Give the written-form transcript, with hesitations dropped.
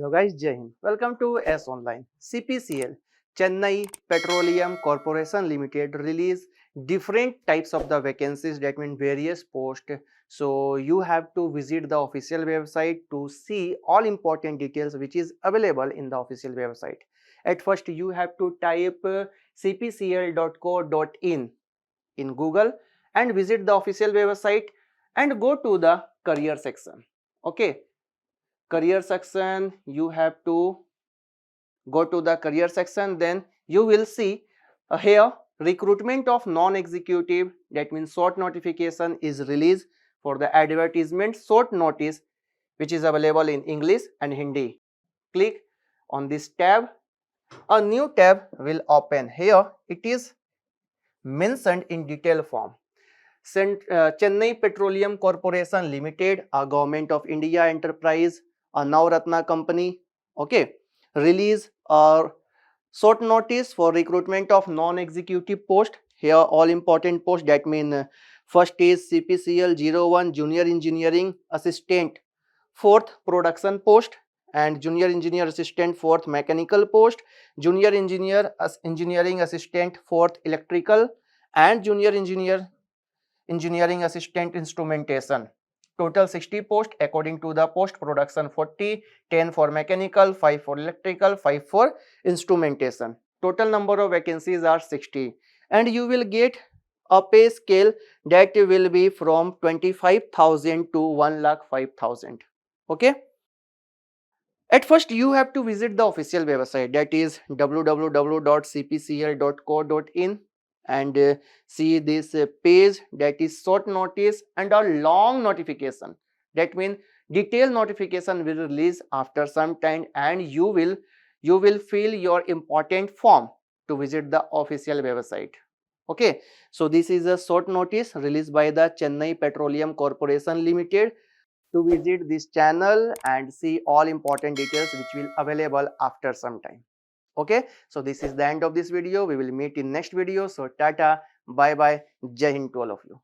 Hello guys, Jai Hind. Welcome to S Online. CPCL, Chennai Petroleum Corporation Limited release different types of the vacancies, that mean various posts. So you have to visit the official website to see all important details which is available in the official website. At first you have to type cpcl.co.in in Google and visit the official website and go to the career section. Okay, career section, you have to go to the career section, then you will see here recruitment of non-executive, that means short notification is released for the advertisement short notice, which is available in English and Hindi. Click on this tab, a new tab will open. Here it is mentioned in detail form. Chennai Petroleum Corporation Limited, a Government of India enterprise, a Navratna company, okay, release a short notice for recruitment of non-executive post. Here all important posts, that mean first is CPCL 01 Junior Engineering Assistant, fourth production post, and Junior Engineer Assistant fourth mechanical post, Junior Engineering Assistant fourth electrical, and Junior Engineering Assistant Instrumentation. Total 60 posts according to the post production 40, 10 for mechanical, 5 for electrical, 5 for instrumentation. Total number of vacancies are 60 and you will get a pay scale that will be from 25,000 to 1,05,000. Okay. At first you have to visit the official website, that is www.cpcl.co.in, and see this page, that is short notice and a long notification, that means detailed notification will release after some time and you will fill your important form to visit the official website. Okay, so this is a short notice released by the Chennai Petroleum Corporation Limited to visit this channel and see all important details which will available after some time. Okay, so this is the end of this video. We will meet in next video. So tata, bye bye, Jai Hind to all of you.